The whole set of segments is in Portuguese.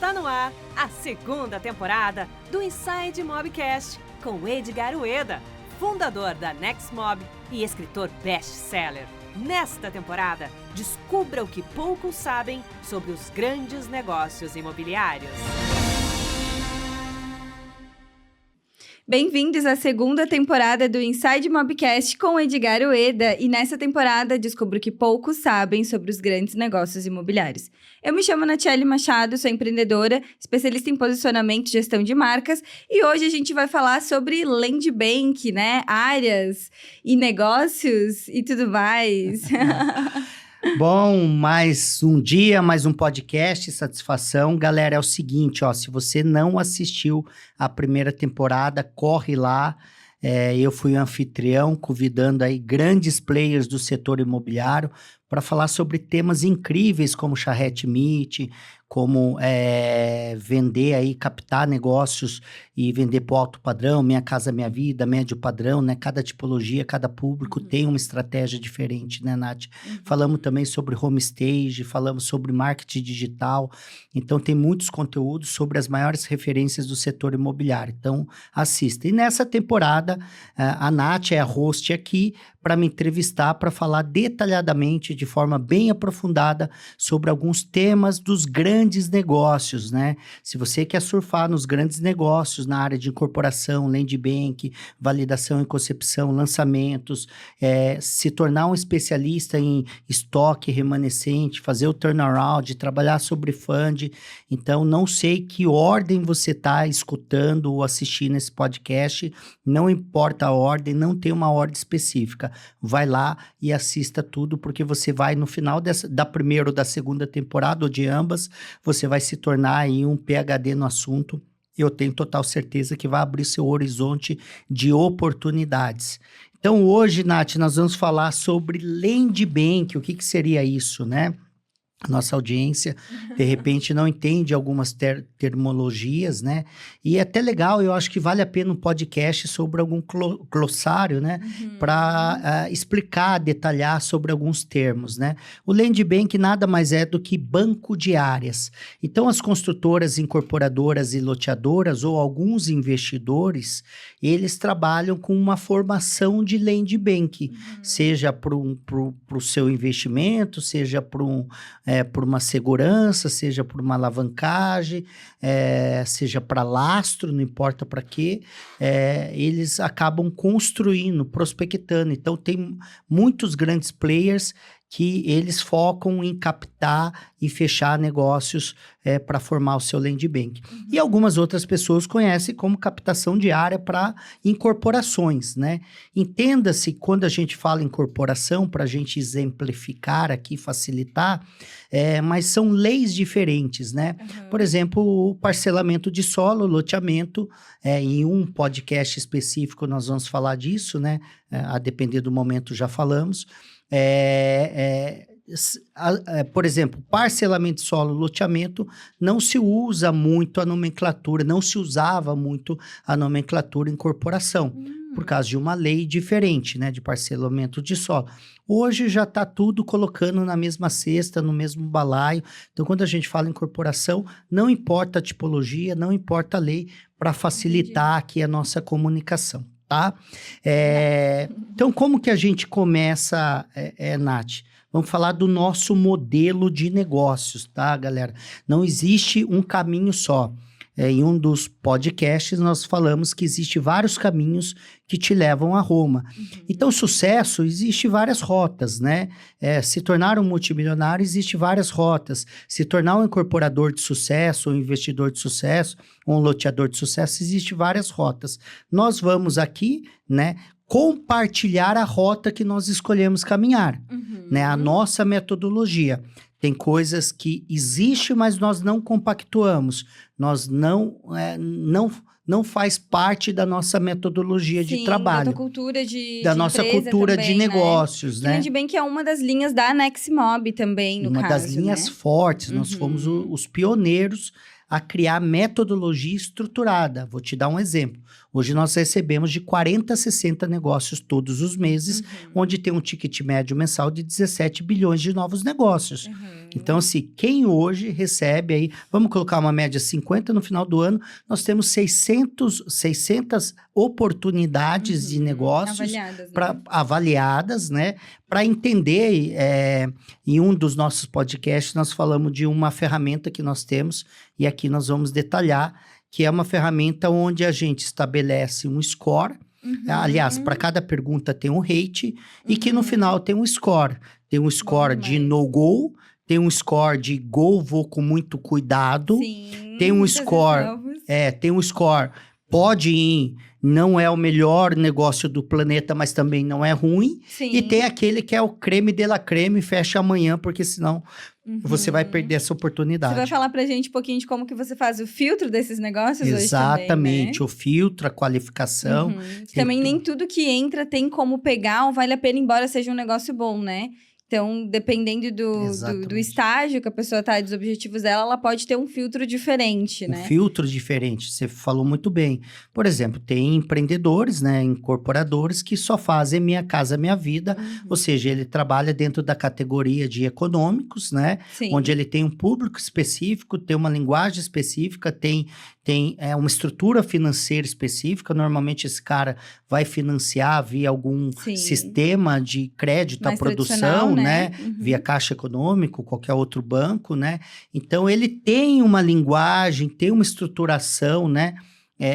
Está no ar a segunda temporada do Inside Mobcast com Edgar Ueda, fundador da Nexmob e escritor best-seller. Nesta temporada, descubra o que poucos sabem sobre os grandes negócios imobiliários. Bem-vindos à segunda temporada do Inside Mobcast com Edgar Ueda, e nessa temporada descubro que poucos sabem sobre os grandes negócios imobiliários. Eu me chamo Natiele Machado, sou empreendedora, especialista em posicionamento e gestão de marcas, e hoje a gente vai falar sobre land bank, né? Áreas e negócios e tudo mais. Bom, mais um dia, mais um podcast, satisfação. Galera, é o seguinte, ó, se você não assistiu a primeira temporada, corre lá. Eu fui o anfitrião, convidando aí grandes players do setor imobiliário para falar sobre temas incríveis como charrete meet, como vender aí, captar negócios e vender para o alto padrão, Minha Casa Minha Vida, médio padrão, né? Cada tipologia, cada público tem uma estratégia diferente, né, Nath? Falamos também sobre homestage, falamos sobre marketing digital, então tem muitos conteúdos sobre as maiores referências do setor imobiliário, então assista. E nessa temporada, a Nath é a host aqui para me entrevistar, para falar detalhadamente, de forma bem aprofundada, sobre alguns temas dos grandes negócios, né? Se você quer surfar nos grandes negócios, na área de incorporação, land bank, validação e concepção, lançamentos, se tornar um especialista em estoque remanescente, fazer o turnaround, trabalhar sobre fund, então não sei que ordem você está escutando ou assistindo esse podcast, não importa a ordem, não tem uma ordem específica. Vai lá e assista tudo, porque você vai, no final da primeira ou da segunda temporada, ou de ambas, você vai se tornar aí um PhD no assunto. Eu tenho total certeza que vai abrir seu horizonte de oportunidades. Então hoje, Nath, nós vamos falar sobre land bank, o que seria isso, né? Nossa audiência, de repente, não entende algumas terminologias, né? E é até legal, eu acho que vale a pena um podcast sobre algum glossário, né? Para explicar, detalhar sobre alguns termos, né? O land bank nada mais é do que banco de áreas. Então, as construtoras, incorporadoras e loteadoras, ou alguns investidores, eles trabalham com uma formação de land bank, seja para o seu investimento, seja por uma segurança, seja por uma alavancagem, seja para lastro, não importa para quê, eles acabam construindo, prospectando. Então, tem muitos grandes players que eles focam em captar e fechar negócios para formar o seu land bank. E algumas outras pessoas conhecem como captação de área para incorporações, né? Entenda-se, quando a gente fala incorporação, para a gente exemplificar aqui, facilitar, mas são leis diferentes, né? Por exemplo, o parcelamento de solo, loteamento, em um podcast específico nós vamos falar disso, né? A depender do momento já falamos. Por exemplo, parcelamento de solo, loteamento, não se usa muito a nomenclatura, não se usava muito a nomenclatura incorporação, por causa de uma lei diferente, né, de parcelamento de solo. Hoje já está tudo colocando na mesma cesta, no mesmo balaio. Então, quando a gente fala em incorporação, não importa a tipologia, não importa a lei, para facilitar aqui a nossa comunicação. Tá? Então, como que a gente começa, Nath? Vamos falar do nosso modelo de negócios, tá, galera? Não existe um caminho só. Em um dos podcasts, nós falamos que existem vários caminhos que te levam a Roma. Então, sucesso, existe várias rotas, né? Se tornar um multimilionário, existe várias rotas. Se tornar um incorporador de sucesso, um investidor de sucesso, um loteador de sucesso, existe várias rotas. Nós vamos aqui, né, compartilhar a rota que nós escolhemos caminhar, né? A nossa metodologia. Tem coisas que existem, mas nós não compactuamos. Nós não faz parte da nossa metodologia de trabalho. Da cultura da nossa cultura também, de negócios, né? Land bank é uma das linhas da Nexmob também, no caso, uma das linhas fortes. Nós fomos os pioneiros a criar metodologia estruturada. Vou te dar um exemplo. Hoje nós recebemos de 40 a 60 negócios todos os meses, onde tem um ticket médio mensal de 17 bilhões de novos negócios. Então, assim, quem hoje recebe aí, vamos colocar uma média 50 no final do ano, nós temos 600 oportunidades de negócios avaliadas, né? Para entender, em um dos nossos podcasts, nós falamos de uma ferramenta que nós temos, e aqui nós vamos detalhar, que é uma ferramenta onde a gente estabelece um score. Aliás, para cada pergunta tem um rate, e que no final tem um score. Tem um score de no-go, tem um score de go, vou com muito cuidado. Sim, tem um score, pode ir, não é o melhor negócio do planeta, mas também não é ruim. Sim. E tem aquele que é o creme de la creme, fecha amanhã, porque senão você vai perder essa oportunidade. Você vai falar pra gente um pouquinho de como que você faz o filtro desses negócios hoje também, Exatamente, né? o filtro, a qualificação. Também nem tudo que entra tem como pegar ou vale a pena, embora seja um negócio bom, né? Então, dependendo do estágio que a pessoa tá, dos objetivos dela, ela pode ter um filtro diferente, né? Um filtro diferente, você falou muito bem. Por exemplo, tem empreendedores, né, incorporadores que só fazem Minha Casa Minha Vida, ou seja, ele trabalha dentro da categoria de econômicos, né? Sim. Onde ele tem um público específico, tem uma linguagem específica, tem uma estrutura financeira específica. Normalmente esse cara vai financiar via algum sistema de crédito à produção, né? Via Caixa Econômico, qualquer outro banco, né? Então ele tem uma linguagem, tem uma estruturação, né?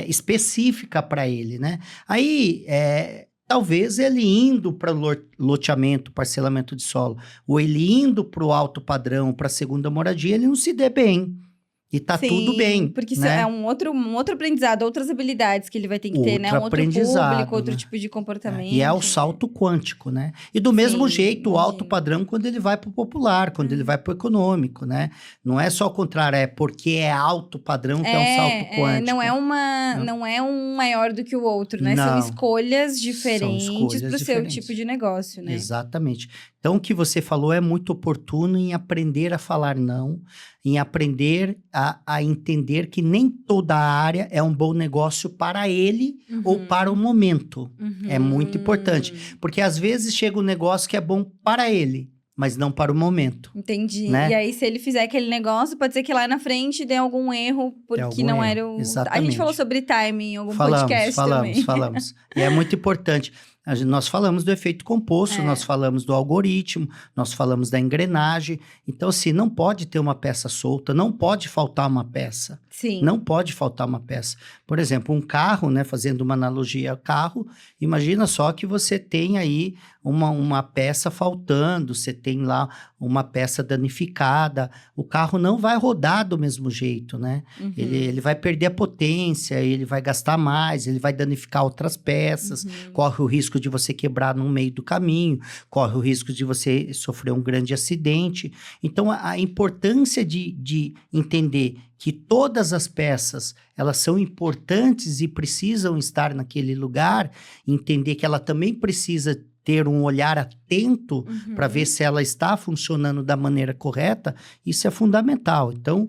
Específica para ele, né? Aí, talvez ele indo para loteamento, parcelamento de solo, ou ele indo para o alto padrão, para a segunda moradia, ele não se dê bem. E tá tudo bem, porque isso né? é um outro aprendizado, outras habilidades que ele vai ter que ter, né? Um outro público, outro tipo de comportamento. E é o salto quântico, né? E do mesmo jeito, o alto padrão quando ele vai pro popular, quando ele vai pro econômico, né? Não é só o contrário, é porque é alto padrão que é um salto quântico. Não é um maior do que o outro, né? São escolhas diferentes pro seu tipo de negócio, né? Exatamente. Então, o que você falou é muito oportuno em aprender a falar não, em aprender a entender que nem toda área é um bom negócio para ele ou para o momento. É muito importante. Porque às vezes chega um negócio que é bom para ele, mas não para o momento. Entendi. Né? E aí, se ele fizer aquele negócio, pode ser que lá na frente dê algum erro, porque não era o... Exatamente. A gente falou sobre timing em algum podcast também. Falamos. E é muito importante. Nós falamos do efeito composto, nós falamos do algoritmo, nós falamos da engrenagem. Então, assim, não pode ter uma peça solta, não pode faltar uma peça. Sim. Não pode faltar uma peça. Por exemplo, um carro, né, fazendo uma analogia ao carro, imagina só que você tem aí uma peça faltando, você tem lá uma peça danificada, o carro não vai rodar do mesmo jeito, né? Ele vai perder a potência, ele vai gastar mais, ele vai danificar outras peças, corre o risco de você quebrar no meio do caminho, corre o risco de você sofrer um grande acidente. Então, a importância de entender que todas as peças, elas são importantes e precisam estar naquele lugar, entender que ela também precisa ter um olhar atento para ver se ela está funcionando da maneira correta, isso é fundamental. Então,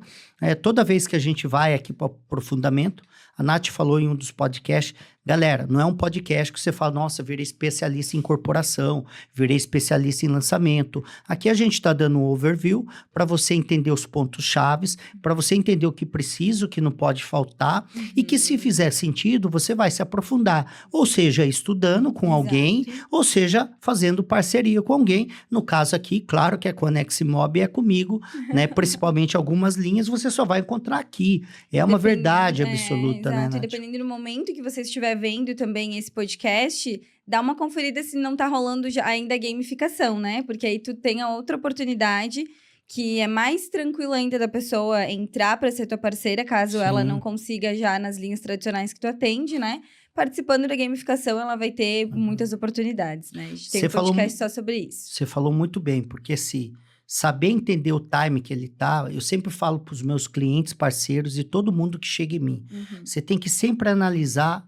toda vez que a gente vai aqui para o aprofundamento, a Nath falou em um dos podcasts, galera, não é um podcast que você fala, nossa, virei especialista em incorporação, virei especialista em lançamento. Aqui a gente está dando um overview para você entender os pontos chaves, para você entender o que precisa, o que não pode faltar, e que se fizer sentido, você vai se aprofundar. Ou seja, estudando com alguém, ou seja, fazendo parceria com alguém. No caso aqui, claro que é com a Nexmob, é comigo, né? Principalmente algumas linhas você só vai encontrar aqui. É uma verdade absoluta, né, Nath? Dependendo do momento que você estiver vendo também esse podcast, dá uma conferida se não tá rolando ainda a gamificação, né? Porque aí tu tem a outra oportunidade que é mais tranquilo ainda da pessoa entrar para ser tua parceira, caso ela não consiga já nas linhas tradicionais que tu atende, né? Participando da gamificação, ela vai ter muitas oportunidades, né? A gente tem um podcast só sobre isso. Você falou muito bem, porque se saber entender o time que ele tá, eu sempre falo para os meus clientes, parceiros e todo mundo que chega em mim. Você tem que sempre analisar,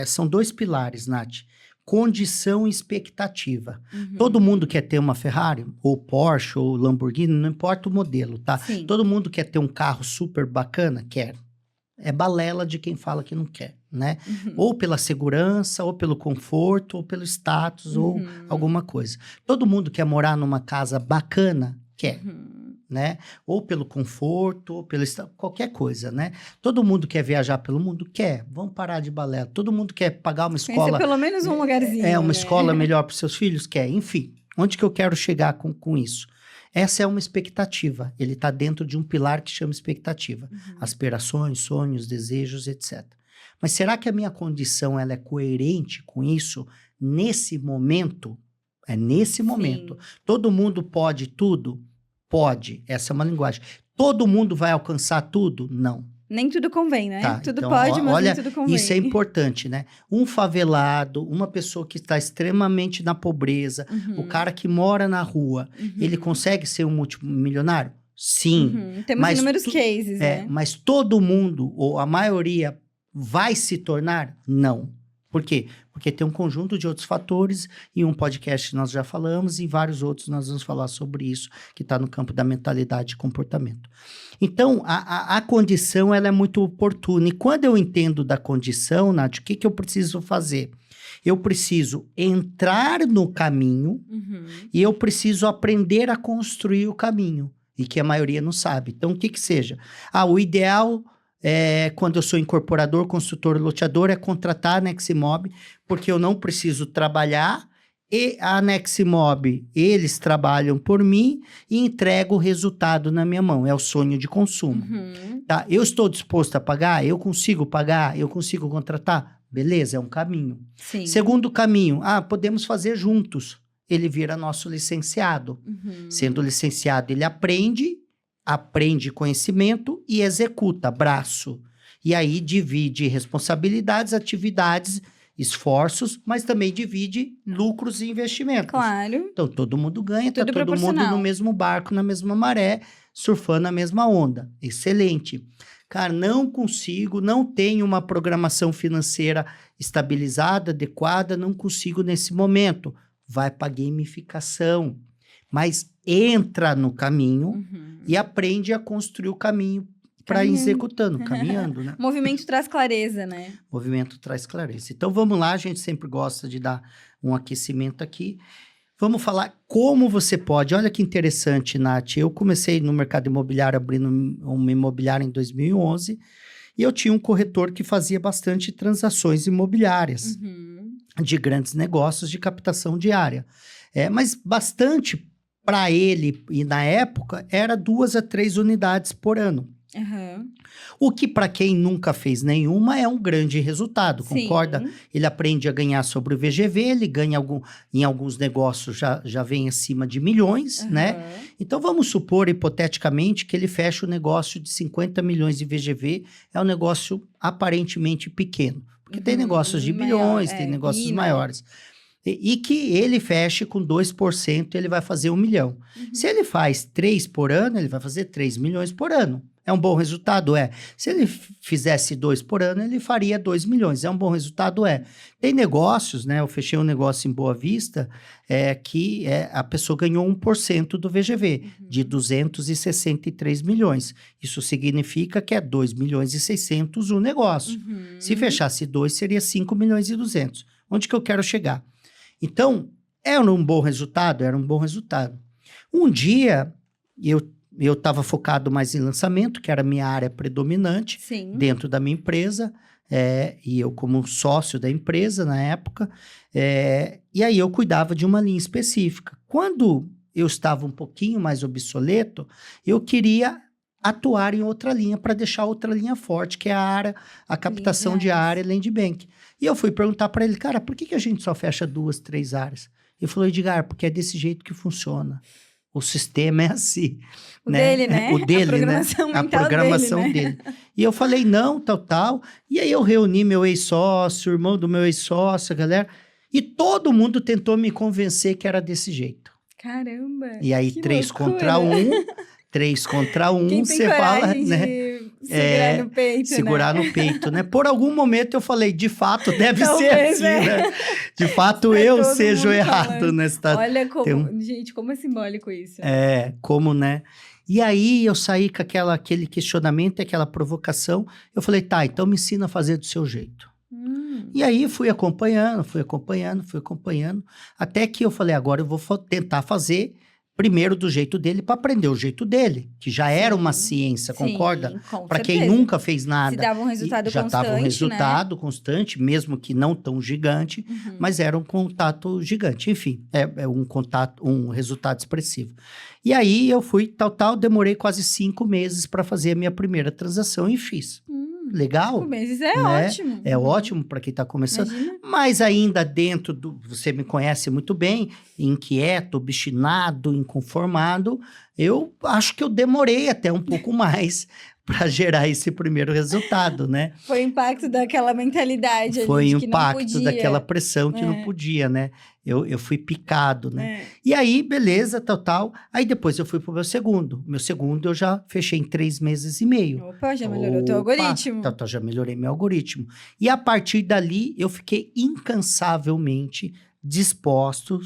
são dois pilares, Nath. condição e expectativa. Todo mundo quer ter uma Ferrari, ou Porsche, ou Lamborghini, não importa o modelo, tá? Sim. Todo mundo quer ter um carro super bacana? Quer. É balela de quem fala que não quer, né? Ou pela segurança, ou pelo conforto, ou pelo status, ou alguma coisa. Todo mundo quer morar numa casa bacana? Quer. Né? Ou pelo conforto, ou pelo qualquer coisa, né? Todo mundo quer viajar pelo mundo? Quer. Vamos parar de balela. Todo mundo quer pagar uma escola... Conhecer pelo menos um lugarzinho, uma né? escola melhor para os seus filhos? Quer. Enfim, onde que eu quero chegar com isso? Essa é uma expectativa. Ele está dentro de um pilar que chama expectativa. Aspirações, sonhos, desejos, etc. Mas será que a minha condição ela é coerente com isso nesse momento? É nesse momento. Todo mundo pode tudo? Pode, essa é uma linguagem. Todo mundo vai alcançar tudo? Não. Nem tudo convém, né? Tá, Tudo então, pode, mas olha, nem tudo convém. isso é importante, né? Um favelado, uma pessoa que está extremamente na pobreza, o cara que mora na rua, ele consegue ser um multimilionário? Sim. Temos inúmeros cases, né? Mas todo mundo, ou a maioria, vai se tornar? Não. Por quê? Porque tem um conjunto de outros fatores, e um podcast nós já falamos, e vários outros nós vamos falar sobre isso, que está no campo da mentalidade e comportamento. Então, a condição, ela é muito oportuna. E quando eu entendo da condição, Nath, o que eu preciso fazer? Eu preciso entrar no caminho e eu preciso aprender a construir o caminho, e que a maioria não sabe. Então, o que seja? O ideal... quando eu sou incorporador, construtor, loteador, é contratar a Neximob, porque eu não preciso trabalhar, e a Neximob, eles trabalham por mim e entregam o resultado na minha mão. É o sonho de consumo. Tá? Eu estou disposto a pagar? Eu consigo pagar? Eu consigo contratar? Beleza, é um caminho. Sim. Segundo caminho, podemos fazer juntos. Ele vira nosso licenciado. Sendo licenciado, ele aprende conhecimento e executa, braço. E aí divide responsabilidades, atividades, esforços, mas também divide lucros e investimentos. Claro. Então, todo mundo ganha, Tudo todo mundo no mesmo barco, na mesma maré, surfando a mesma onda. Excelente. Cara, não tenho uma programação financeira estabilizada, adequada, não consigo nesse momento. Vai para gamificação. Mas entra no caminho e aprende a construir o caminho para ir executando, caminhando, né? Movimento traz clareza, né? Movimento traz clareza. Então, vamos lá, a gente sempre gosta de dar um aquecimento aqui. Vamos falar como você pode. Olha que interessante, Nath. Eu comecei no mercado imobiliário, abrindo uma imobiliária em 2011, e eu tinha um corretor que fazia bastante transações imobiliárias de grandes negócios de captação diária. Mas bastante para ele, e na época, era 2 a 3 unidades por ano. O que, para quem nunca fez nenhuma, é um grande resultado, concorda? Sim. Ele aprende a ganhar sobre o VGV, ele ganha em alguns negócios, já vem acima de milhões, né? Então, vamos supor, hipoteticamente, que ele fecha o negócio de 50 milhões de VGV, é um negócio aparentemente pequeno. Porque tem negócios de bilhões, tem negócios maiores. E que ele feche com 2%, ele vai fazer 1 milhão. Se ele faz 3 por ano, ele vai fazer 3 milhões por ano. É um bom resultado? É. Se ele fizesse 2 por ano, ele faria 2 milhões. É um bom resultado? É. Tem negócios, né? Eu fechei um negócio em Boa Vista, que a pessoa ganhou 1% do VGV, de 263 milhões. Isso significa que é 2 milhões e 600 o negócio. Se fechasse 2, seria 5 milhões e 200. Onde que eu quero chegar? Então, era um bom resultado? Era um bom resultado. Um dia, eu estava focado mais em lançamento, que era a minha área predominante dentro da minha empresa, e eu como sócio da empresa na época, e aí eu cuidava de uma linha específica. Quando eu estava um pouquinho mais obsoleto, eu queria atuar em outra linha para deixar outra linha forte, que é a captação de área Land Bank. E eu fui perguntar para ele, cara, por que a gente só fecha 2, 3 áreas? Ele falou, Edgar, porque é desse jeito que funciona. O sistema é assim. O dele, né? O dele, né? A programação dele. E eu falei, não, tal. E aí eu reuni meu ex-sócio, irmão do meu ex-sócio, a galera. E todo mundo tentou me convencer que era desse jeito. Caramba! E aí, 3 contra 1. 3 contra 1, Quem tem você fala, de né? Segurar no peito, segurar no peito, né? Por algum momento eu falei, de fato, deve ser Talvez, assim, né? De fato, Tá eu todo seja o mundo errado, falando. né? Você tá- Olha como... tem Gente, como é simbólico isso. como, né? E aí eu saí com aquele questionamento, aquela provocação. Eu falei, tá, então me ensina a fazer do seu jeito. E aí fui acompanhando, até que eu falei, agora eu vou tentar fazer primeiro do jeito dele para aprender o jeito dele, que já era uma ciência, concorda? Para quem nunca fez nada. Se dava um resultado já constante, estava um resultado né? constante, mesmo que não tão gigante, mas era um contato gigante. Enfim, um resultado expressivo. E aí eu fui, demorei quase 5 meses para fazer a minha primeira transação e fiz. Legal? 5 meses é né? ótimo. É ótimo para quem está começando. Imagina. Mas ainda dentro do... Você me conhece muito bem, inquieto, obstinado, inconformado. Eu acho que eu demorei até um pouco mais para gerar esse primeiro resultado, né? Foi o impacto daquela mentalidade ali Foi de o que não impacto podia. daquela pressão que não podia, né? Eu fui picado, né? É. E aí, beleza, tal. Aí depois eu fui pro meu segundo. Meu segundo eu já fechei em 3 meses e meio. Opa, já melhorou teu algoritmo. Já melhorei meu algoritmo. E a partir dali, eu fiquei incansavelmente disposto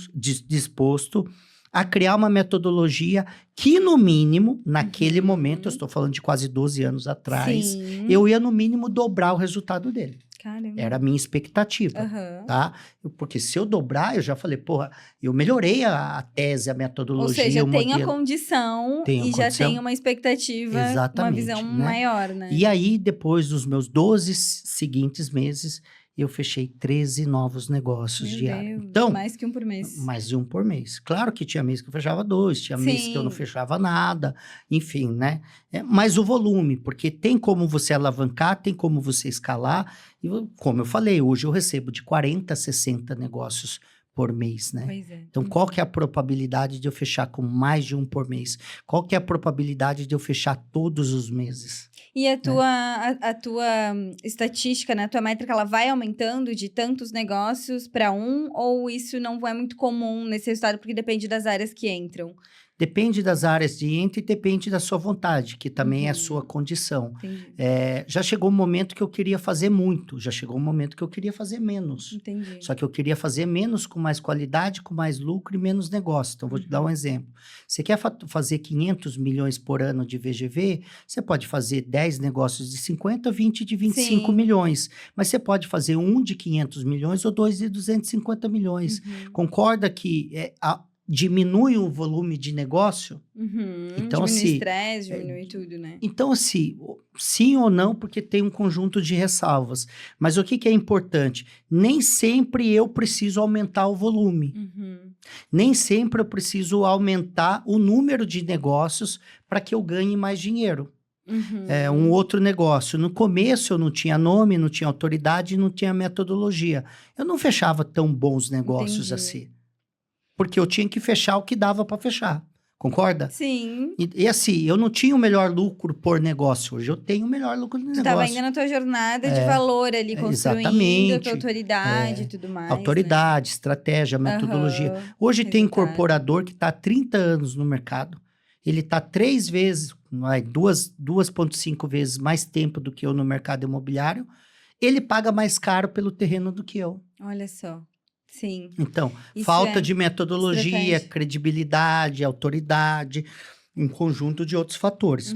a criar uma metodologia que, no mínimo, naquele momento, eu estou falando de quase 12 anos atrás, Sim. eu ia, no mínimo, dobrar o resultado dele. Caramba. Era a minha expectativa, tá? Porque se eu dobrar, eu já falei, porra, eu melhorei a tese, a metodologia, Ou seja, o tem modelo. a condição Tenho a e já condição. tem uma expectativa, Exatamente, uma visão né? maior, né? E aí, depois dos meus 12 seguintes meses, eu fechei 13 novos negócios Meu diários. Deus, Então, mais que um por mês. mais de um por mês. Claro que tinha mês que eu fechava 2, tinha mês que eu não Sim. fechava nada, enfim, né? Mas o volume, porque tem como você alavancar, tem como você escalar. E como eu falei, hoje eu recebo de 40 a 60 negócios por mês, né? Pois é. Então, qual que é a probabilidade de eu fechar com mais de um por mês? Qual que é a probabilidade de eu fechar todos os meses? E a tua estatística, né? A tua métrica, ela vai aumentando de tantos negócios para um? Ou isso não é muito comum nesse resultado, porque depende das áreas que entram? Depende das áreas de entrada e depende da sua vontade, que também é a sua condição. Entendi. Já chegou um momento que eu queria fazer muito, já chegou um momento que eu queria fazer menos. Entendi. Só que eu queria fazer menos com mais qualidade, com mais lucro e menos negócio. Então, vou te dar um exemplo. Você quer fazer 500 milhões por ano de VGV? Você pode fazer 10 negócios de 50, 20 de 25 Sim. milhões. Mas você pode fazer um de 500 milhões ou 2 de 250 milhões. Concorda que diminui o volume de negócio? Então, Diminui assim, o estresse, diminui tudo, né? Então, assim, sim ou não, porque tem um conjunto de ressalvas. Mas o que é importante? Nem sempre eu preciso aumentar o volume. Nem sempre eu preciso aumentar o número de negócios para que eu ganhe mais dinheiro. Um outro negócio. No começo eu não tinha nome, não tinha autoridade, não tinha metodologia. Eu não fechava tão bons negócios assim. Porque eu tinha que fechar o que dava para fechar. Concorda? Sim. E assim, eu não tinha o melhor lucro por negócio. Hoje eu tenho o melhor lucro de negócio. Tu estava ainda na tua jornada de valor ali, construindo exatamente. a tua autoridade e tudo mais. Autoridade, estratégia, metodologia. Hoje tem incorporador que está há 30 anos no mercado. Ele está 3 vezes, 2,5 vezes mais tempo do que eu no mercado imobiliário. Ele paga mais caro pelo terreno do que eu. Olha só. Sim. Então, Isso falta de metodologia, estratégia. credibilidade, autoridade, um conjunto de outros fatores.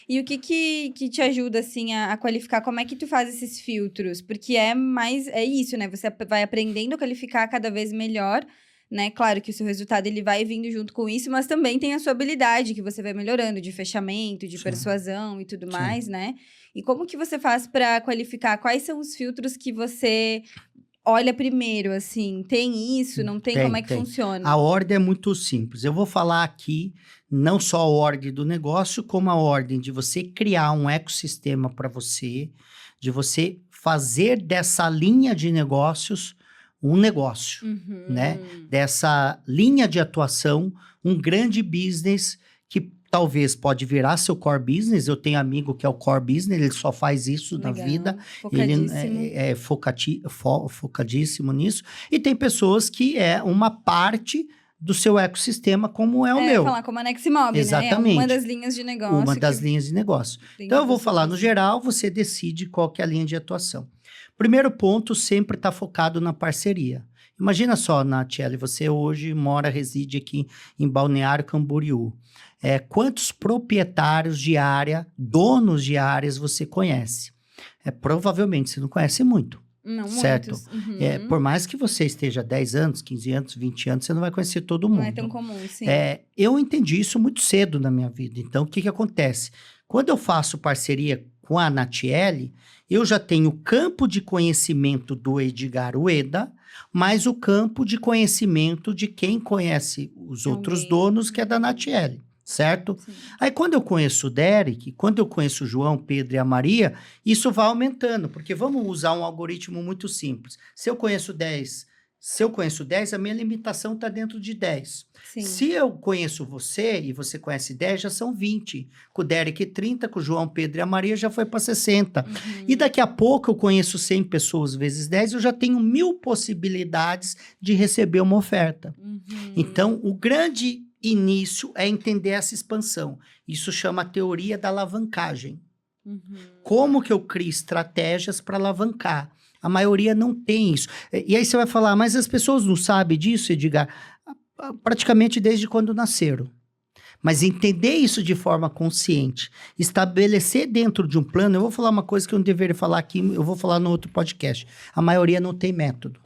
E o que te ajuda, assim, a qualificar? Como é que tu faz esses filtros? Porque é isso, né? Você vai aprendendo a qualificar cada vez melhor, né? Claro que o seu resultado, ele vai vindo junto com isso, mas também tem a sua habilidade, que você vai melhorando, de fechamento, de persuasão e tudo mais, né? E como que você faz para qualificar? Quais são os filtros que você olha primeiro, assim? Tem isso? Não tem? Como é que funciona? A ordem é muito simples. Eu vou falar aqui não só a ordem do negócio, como a ordem de você criar um ecossistema para você, de você fazer dessa linha de negócios um negócio, né? Dessa linha de atuação, um grande business que talvez pode virar seu core business. Eu tenho amigo que é o core business, ele só faz isso na vida. Focadíssimo. Ele é focadíssimo nisso. E tem pessoas que é uma parte do seu ecossistema, como é o meu. Falar como a Nexmob, Exatamente. né? É uma das linhas de negócio. Uma das linhas de negócio. Então, eu vou falar no geral, você decide qual que é a linha de atuação. Primeiro ponto, sempre está focado na parceria. Imagina só, Natiele, você hoje reside aqui em Balneário Camboriú. Quantos proprietários de área, donos de áreas você conhece? Provavelmente você não conhece muito. Não, certo? muitos. Uhum. Por mais que você esteja 10 anos, 15 anos, 20 anos, você não vai conhecer todo mundo. Não é tão comum, sim. Eu entendi isso muito cedo na minha vida. Então, o que acontece? Quando eu faço parceria com a Natiele, eu já tenho o campo de conhecimento do Edgar Ueda, mais o campo de conhecimento de quem conhece os outros donos, que é da Natiele. Certo? Sim. Aí, quando eu conheço o Derek, quando eu conheço o João, Pedro e a Maria, isso vai aumentando, porque vamos usar um algoritmo muito simples. Se eu conheço 10, a minha limitação está dentro de 10. Sim. Se eu conheço você e você conhece 10, já são 20. Com o Derek, 30, com o João, Pedro e a Maria, já foi para 60. Uhum. E daqui a pouco eu conheço 100 pessoas vezes 10, eu já tenho 1000 possibilidades de receber uma oferta. Uhum. Então, o grande início é entender essa expansão. Isso chama a teoria da alavancagem. Uhum. Como que eu crio estratégias para alavancar? A maioria não tem isso. E aí você vai falar, mas as pessoas não sabem disso, Edgar? Praticamente desde quando nasceram. Mas entender isso de forma consciente, estabelecer dentro de um plano, eu vou falar uma coisa que eu não deveria falar aqui, eu vou falar no outro podcast. A maioria não tem método.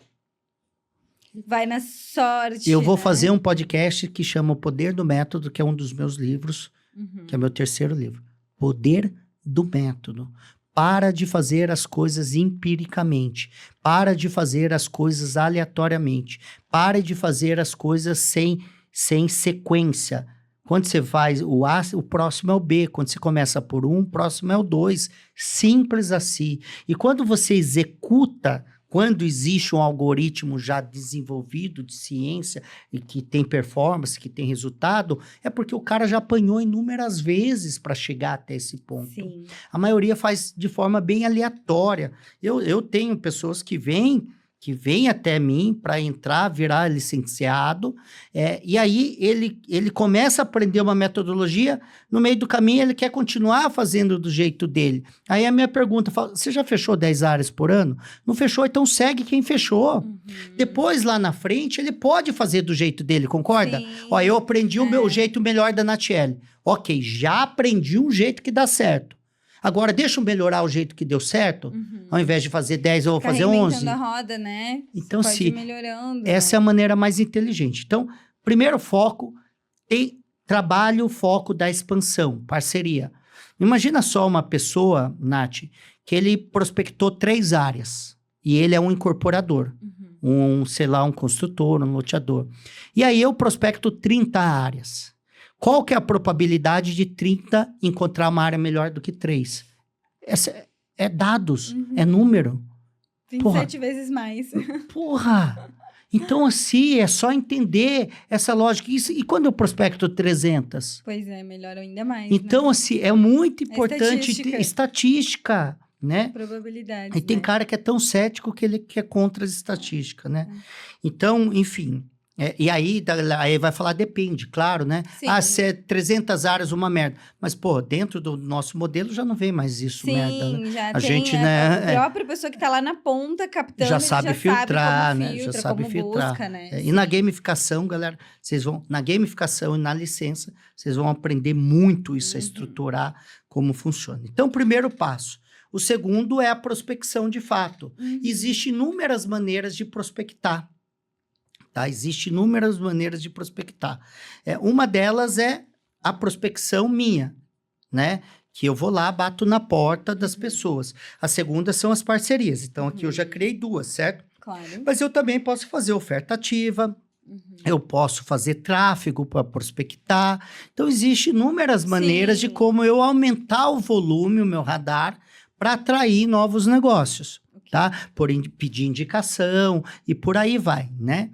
Vai na sorte. Eu vou né? fazer um podcast que chama O Poder do Método, que é um dos meus livros, Uhum. que é meu terceiro livro. Poder do Método. Para de fazer as coisas empiricamente. Para de fazer as coisas aleatoriamente. Para de fazer as coisas sem sequência. Quando você faz o A, o próximo é o B. Quando você começa por 1, o próximo é o 2. Simples assim. E quando você executa, quando existe um algoritmo já desenvolvido de ciência e que tem performance, que tem resultado, é porque o cara já apanhou inúmeras vezes para chegar até esse ponto. Sim. A maioria faz de forma bem aleatória. Eu tenho pessoas que vêm até mim para entrar, virar licenciado, e aí ele começa a aprender uma metodologia, no meio do caminho ele quer continuar fazendo do jeito dele. Aí a minha pergunta, você já fechou 10 áreas por ano? Não fechou, então segue quem fechou. Uhum. Depois, lá na frente, ele pode fazer do jeito dele, concorda? Sim. Ó, eu aprendi o meu jeito melhor da Natiele. Ok, já aprendi um jeito que dá certo. Agora, deixa eu melhorar o jeito que deu certo. Uhum. Ao invés de fazer 10, eu vou Fica fazer 11. reinventando a roda, né? Então, Você pode se ir melhorando. essa é a maneira mais inteligente. Então, primeiro foco, trabalho, foco da expansão, parceria. Imagina só uma pessoa, Nath, que ele prospectou 3 áreas. E ele é um incorporador. Uhum. Um construtor, um loteador. E aí eu prospecto 30 áreas. Qual que é a probabilidade de 30 encontrar uma área melhor do que 3? Essa é dados, é número. 27 vezes mais. Porra! Então, assim, é só entender essa lógica. E quando eu prospecto 300? Pois é, melhora ainda mais. Então, né? assim, é muito importante estatística. Estatística, né? Probabilidades. E tem né? cara que é tão cético que ele é contra as estatísticas, né? Então, enfim. E aí vai falar, depende, claro, né? Sim. Se é 300 áreas, uma merda. Mas, pô, dentro do nosso modelo já não vem mais isso, Sim, merda, né? já A tem gente, a né, própria pessoa que tá lá na ponta captando, já ele sabe filtrar, como né? filtra, Já sabe como filtrar. busca, né? E na gamificação, galera, na gamificação e na licença, vocês vão aprender muito isso, a estruturar como funciona. Então, o primeiro passo. O segundo é a prospecção de fato. Existem inúmeras maneiras de prospectar. Tá? Existem inúmeras maneiras de prospectar. Uma delas é a prospecção minha, né? Que eu vou lá, bato na porta das pessoas. A segunda são as parcerias. Então, aqui eu já criei 2, certo? Claro. Mas eu também posso fazer oferta ativa, eu posso fazer tráfego para prospectar. Então, existem inúmeras maneiras de como eu aumentar o volume, o meu radar, para atrair novos negócios, tá? Pedir indicação e por aí vai, né?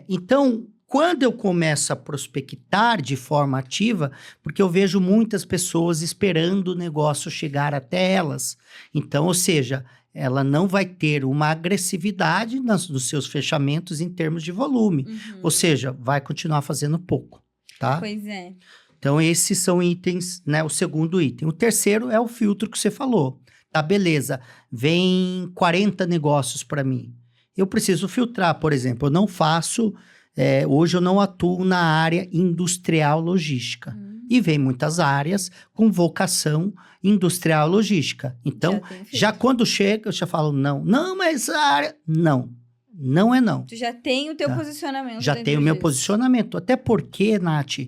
Então, quando eu começo a prospectar de forma ativa, porque eu vejo muitas pessoas esperando o negócio chegar até elas. Então, ou seja, ela não vai ter uma agressividade nos seus fechamentos em termos de volume. Ou seja, vai continuar fazendo pouco, tá? Pois é. Então, esses são itens, né? O segundo item. O terceiro é o filtro que você falou. Tá, beleza. Vem 40 negócios para mim. Eu preciso filtrar, por exemplo. Eu não faço... hoje eu não atuo na área industrial logística. E vem muitas áreas com vocação industrial logística. Então, já quando chega, eu já falo, não, mas a área... Não é não. Tu já tem o teu posicionamento. Já tenho o meu posicionamento. Até porque, Nath,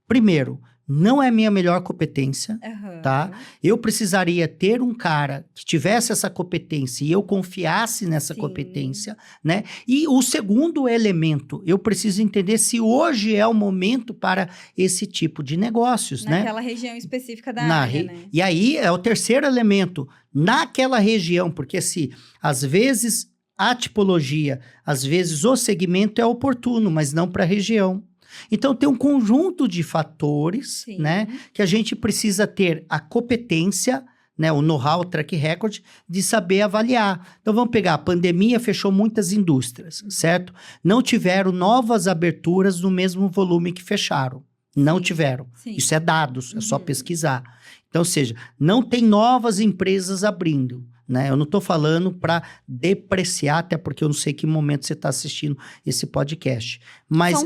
primeiro, não é a minha melhor competência, tá? Eu precisaria ter um cara que tivesse essa competência e eu confiasse nessa competência, né? E o segundo elemento, eu preciso entender se hoje é o momento para esse tipo de negócios, né? Naquela região específica da área, né? E aí é o terceiro elemento, naquela região, porque se às vezes a tipologia, às vezes o segmento é oportuno, mas não para a região. Então, tem um conjunto de fatores, né, que a gente precisa ter a competência, né, o know-how, o track record, de saber avaliar. Então, vamos pegar, a pandemia fechou muitas indústrias, certo? Não tiveram novas aberturas no mesmo volume que fecharam. Não tiveram. Isso é dados, é só pesquisar. Então, ou seja, não tem novas empresas abrindo. Né? Eu não estou falando para depreciar, até porque eu não sei que momento você está assistindo esse podcast. Mas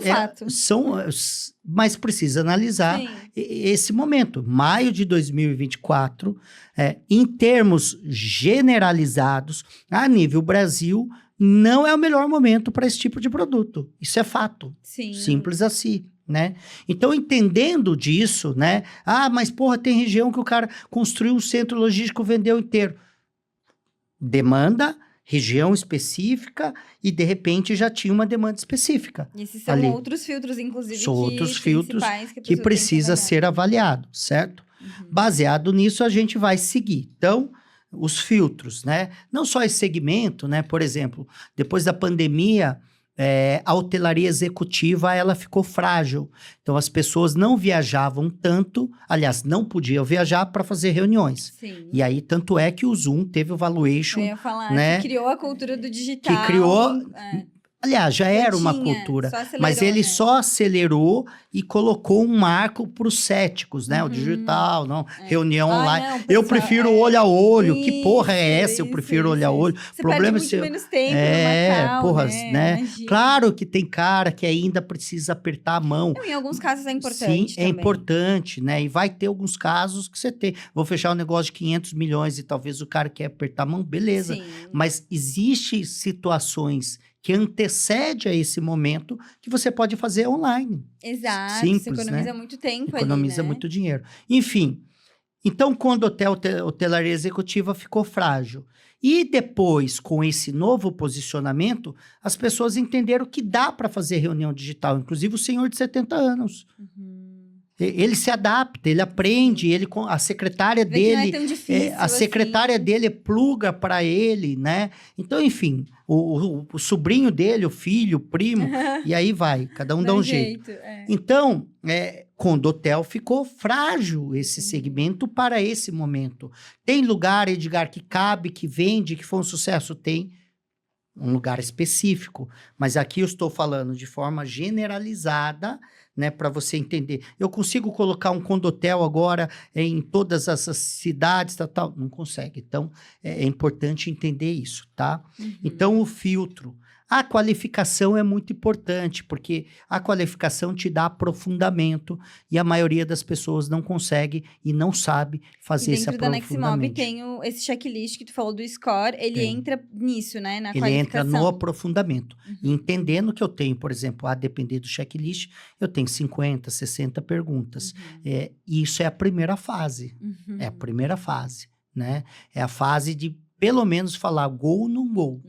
mas precisa analisar esse momento. Maio de 2024, em termos generalizados, a nível Brasil, não é o melhor momento para esse tipo de produto. Isso é fato. Simples assim. Né? Então, entendendo disso, né? Mas porra, tem região que o cara construiu um centro logístico, vendeu inteiro. Demanda, região específica e, de repente, já tinha uma demanda específica. E esses são outros filtros, inclusive, são outros filtros que precisa ser avaliado, certo? Baseado nisso, a gente vai seguir. Então, os filtros, né? Não só esse segmento, né? Por exemplo, depois da pandemia... a hotelaria executiva, ela ficou frágil. Então, as pessoas não viajavam tanto, aliás, não podiam viajar para fazer reuniões. E aí, tanto é que o Zoom teve o valuation... Eu ia falar, né, que criou a cultura do digital. Que criou... Aliás, já era uma cultura, mas ele só acelerou e colocou um marco para os céticos, né? O digital, reunião online. Não, eu prefiro olho a olho. Que porra é essa? Eu prefiro olho a olho. Você problema perde muito menos tempo né? Claro que tem cara que ainda precisa apertar a mão. Em alguns casos é importante. Sim, também. É importante, né? E vai ter alguns casos que você tem. Vou fechar um negócio de 500 milhões e talvez o cara quer apertar a mão, beleza. Mas existe situações que antecede a esse momento que você pode fazer online. Exato, simples, você economiza né? muito tempo Economiza ali, né? muito dinheiro. Enfim, então quando a hotelaria executiva ficou frágil, e depois, com esse novo posicionamento, as pessoas entenderam que dá para fazer reunião digital, inclusive o senhor de 70 anos. Ele se adapta, ele aprende, a secretária dele... Não é tão difícil, a secretária dele pluga para ele, né? Então, enfim, o sobrinho dele, o filho, o primo, e aí vai, cada um dá um jeito. Então, Condotel ficou frágil esse segmento para esse momento. Tem lugar, Edgar, que cabe, que vende, que foi um sucesso? Tem. Um lugar específico. Mas aqui eu estou falando de forma generalizada, né, para você entender. Eu consigo colocar um Condotel agora em todas essas cidades, tal? Não consegue. Então, é importante entender isso, tá? Então, o filtro. A qualificação é muito importante, porque a qualificação te dá aprofundamento e a maioria das pessoas não consegue e não sabe fazer esse aprofundamento. Dentro da Nexmob tem esse checklist que tu falou do score, ele entra nisso, né, na qualificação. Ele entra no aprofundamento. Entendendo que eu tenho, por exemplo, a depender do checklist, eu tenho 50, 60 perguntas. E isso é a primeira fase. É a primeira fase, né? É a fase de pelo menos falar gol ou não gol,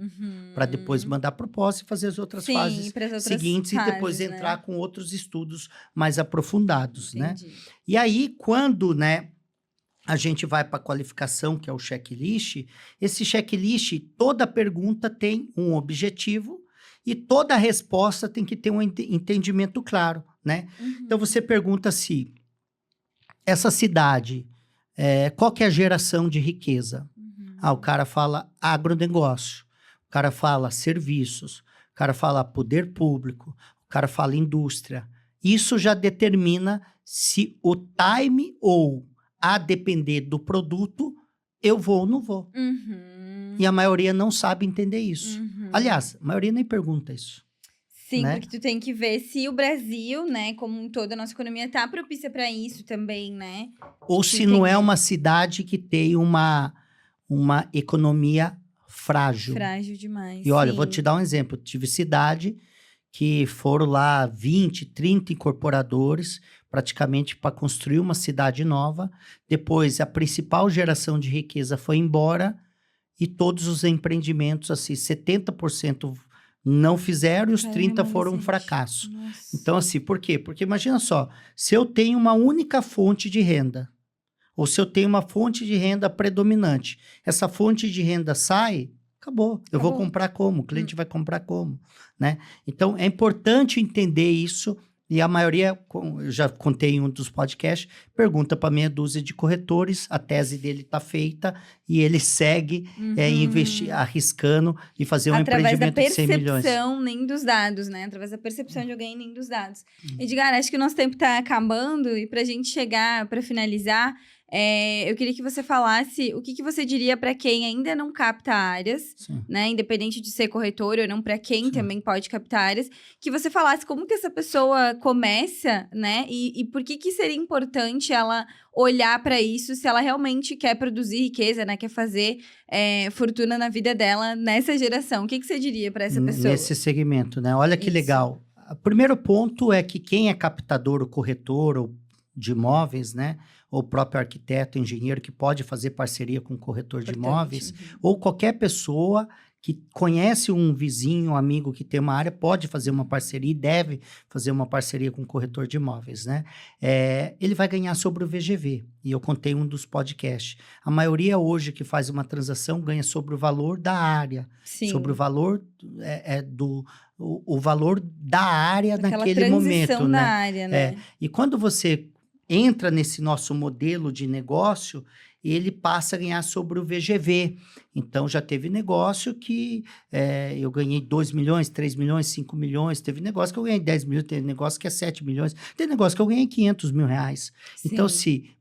para depois mandar proposta e fazer as outras fases seguintes e depois entrar com outros estudos mais aprofundados, né? E aí, quando, né, a gente vai para a qualificação, que é o checklist, esse checklist, toda pergunta tem um objetivo e toda resposta tem que ter um entendimento claro, né? Então, você pergunta se essa cidade, qual que é a geração de riqueza? O cara fala agronegócio, o cara fala serviços, o cara fala poder público, o cara fala indústria. Isso já determina se o time ou a depender do produto, eu vou ou não vou. E a maioria não sabe entender isso. Aliás, a maioria nem pergunta isso. Sim, né? porque tu tem que ver se o Brasil, né, como um todo, a nossa economia tá propícia para isso também, né? Ou se não é uma cidade que tem uma economia frágil. Frágil demais. E olha, eu sim. vou te dar um exemplo. Eu tive cidade que foram lá 20, 30 incorporadores, praticamente para construir uma cidade nova. Depois, a principal geração de riqueza foi embora e todos os empreendimentos, assim, 70% não fizeram e os 30% foram um fracasso. Nossa. Então, assim, por quê? Porque imagina só, se eu tenho uma única fonte de renda, ou se eu tenho uma fonte de renda predominante, essa fonte de renda sai, acabou. Eu vou comprar como? O cliente vai comprar como? Né? Então, é importante entender isso. E a maioria, eu já contei em um dos podcasts, pergunta para meia dúzia de corretores, a tese dele está feita e ele segue investir, arriscando e fazer um empreendimento de 100 milhões. Através da percepção nem dos dados, né? Através da percepção de alguém nem dos dados. Edgar, acho que o nosso tempo está acabando e para a gente chegar, para finalizar, eu queria que você falasse o que você diria para quem ainda não capta áreas, né? Independente de ser corretor ou não, para quem também pode captar áreas, que você falasse como que essa pessoa começa, né? E por que seria importante ela olhar para isso se ela realmente quer produzir riqueza, né? Quer fazer fortuna na vida dela nessa geração. O que você diria para essa pessoa? Nesse segmento, né? Olha que legal. O primeiro ponto é que quem é captador ou corretor ou de imóveis, né? Ou o próprio arquiteto, engenheiro, que pode fazer parceria com o corretor de imóveis, ou qualquer pessoa que conhece um vizinho, um amigo que tem uma área, pode fazer uma parceria e deve fazer uma parceria com o corretor de imóveis, né? Ele vai ganhar sobre o VGV, e eu contei um dos podcasts. A maioria hoje que faz uma transação ganha sobre o valor da área, sobre o valor o valor da área naquele momento, né? Área, né? E quando você entra nesse nosso modelo de negócio, ele passa a ganhar sobre o VGV. Então, já teve negócio que eu ganhei 2 milhões, 3 milhões, 5 milhões. Teve negócio que eu ganhei 10 milhões, tem negócio que é 7 milhões. Tem negócio que eu ganhei 500 mil reais. Sim. Então,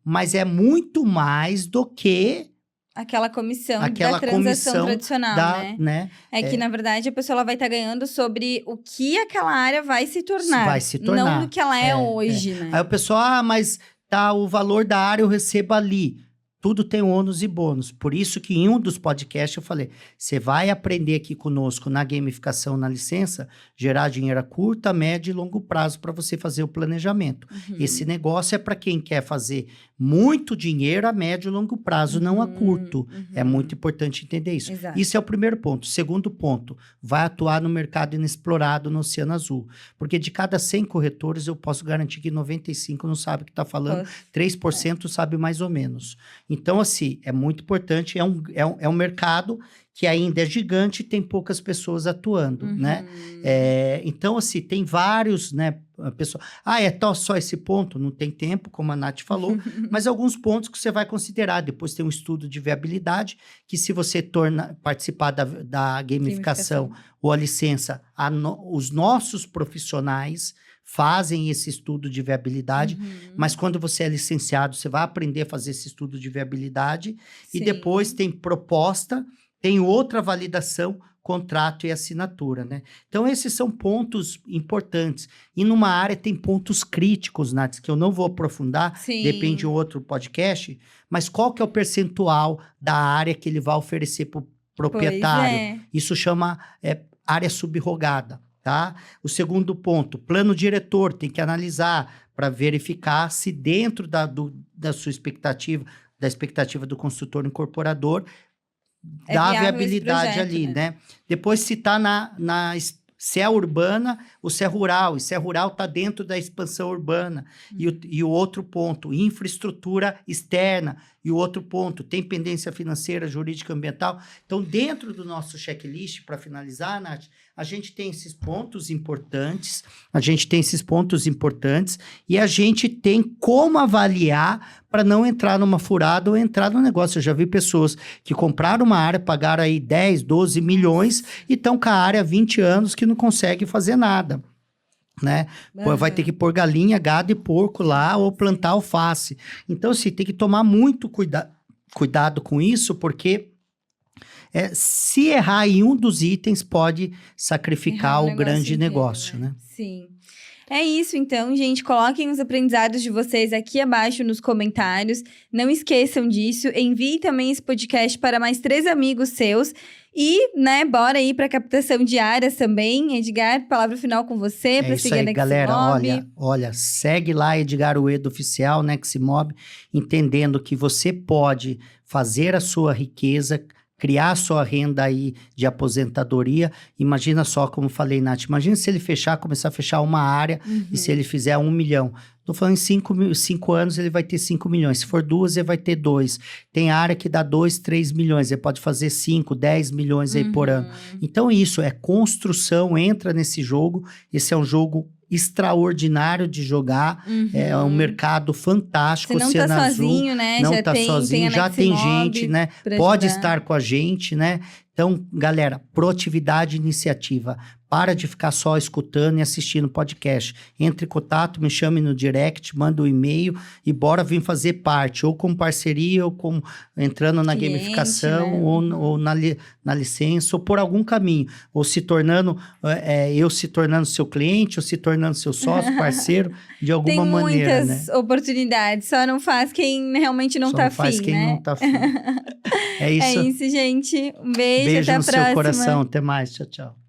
mas é muito mais do que aquela comissão da transação tradicional, né? Que, na verdade, a pessoa ela vai estar ganhando sobre o que aquela área vai se tornar. Vai se tornar. Não do que ela é hoje, né? Aí o pessoal, mas tá, o valor da área eu recebo ali. Tudo tem ônus e bônus. Por isso que em um dos podcasts eu falei, você vai aprender aqui conosco na gamificação, na licença, gerar dinheiro a curto, médio e longo prazo para você fazer o planejamento. Esse negócio é para quem quer fazer muito dinheiro a médio e longo prazo, não a curto. É muito importante entender isso. Exato. Isso é o primeiro ponto. Segundo ponto, vai atuar no mercado inexplorado no Oceano Azul. Porque de cada 100 corretores, eu posso garantir que 95 não sabe o que está falando, 3% sabe mais ou menos. Então, assim, é muito importante, é um mercado que ainda é gigante e tem poucas pessoas atuando, né? Então, assim, tem vários, né, pessoas... só esse ponto? Não tem tempo, como a Nath falou, mas alguns pontos que você vai considerar. Depois tem um estudo de viabilidade, que se você participar da gamificação ou a licença, os nossos profissionais fazem esse estudo de viabilidade, mas quando você é licenciado, você vai aprender a fazer esse estudo de viabilidade. Sim. E depois tem proposta, tem outra validação, contrato e assinatura, né? Então, esses são pontos importantes. E numa área tem pontos críticos, Nath, que eu não vou aprofundar, depende de um outro podcast, mas qual que é o percentual da área que ele vai oferecer para o proprietário? Isso chama área subrogada. Tá? O segundo ponto, plano diretor, tem que analisar para verificar se dentro da sua expectativa, da expectativa do construtor incorporador, dá viabilidade ali, né? Depois, se está se é urbana ou se é rural, e se é rural está dentro da expansão urbana. E o outro ponto, infraestrutura externa E o outro ponto, tem pendência financeira, jurídica, ambiental. Então, dentro do nosso checklist, para finalizar, Nath, a gente tem esses pontos importantes, e a gente tem como avaliar para não entrar numa furada ou entrar no negócio. Eu já vi pessoas que compraram uma área, pagaram aí 10, 12 milhões e estão com a área há 20 anos que não conseguem fazer nada. Né? Vai ter que pôr galinha, gado e porco lá ou plantar alface. Então, assim, tem que tomar muito cuidado com isso, porque se errar em um dos itens, pode sacrificar o grande negócio, né? Sim. É isso, então, gente. Coloquem os aprendizados de vocês aqui abaixo nos comentários. Não esqueçam disso. Envie também esse podcast para mais 3 amigos seus. E, né, bora aí para captação de áreas também. Edgar, palavra final com você para seguir a Neximob. Galera, olha, segue lá Edgar Ueda Oficial, Neximob, entendendo que você pode fazer a sua riqueza, criar a sua renda aí de aposentadoria. Imagina só, como falei, Nath, imagina se ele começar a fechar uma área e se ele fizer 1 milhão. Tô falando em 5 anos ele vai ter 5 milhões. Se for 2, ele vai ter 2. Tem área que dá 2, 3 milhões. Ele pode fazer 5, 10 milhões aí por ano. Então isso é construção, entra nesse jogo. Esse é um jogo extraordinário de jogar. É um mercado fantástico. Você não Oceano tá Azul, sozinho, né? Não tá sozinho, já tem gente, né? Pode estar com a gente, né? Então, galera, proatividade e iniciativa. Para de ficar só escutando e assistindo podcast. Entre em contato, me chame no direct, manda um e-mail e bora vir fazer parte. Ou com parceria, ou com entrando na cliente, gamificação, né? ou na licença, ou por algum caminho. Ou se tornando, eu se tornando seu cliente, ou se tornando seu sócio, parceiro, de alguma maneira, Tem muitas né? oportunidades, só não faz quem realmente não Só tá não faz afim, quem né? não tá afim. É isso. É isso, gente. Um beijo, até a no próxima. seu coração. Até mais. Tchau, tchau.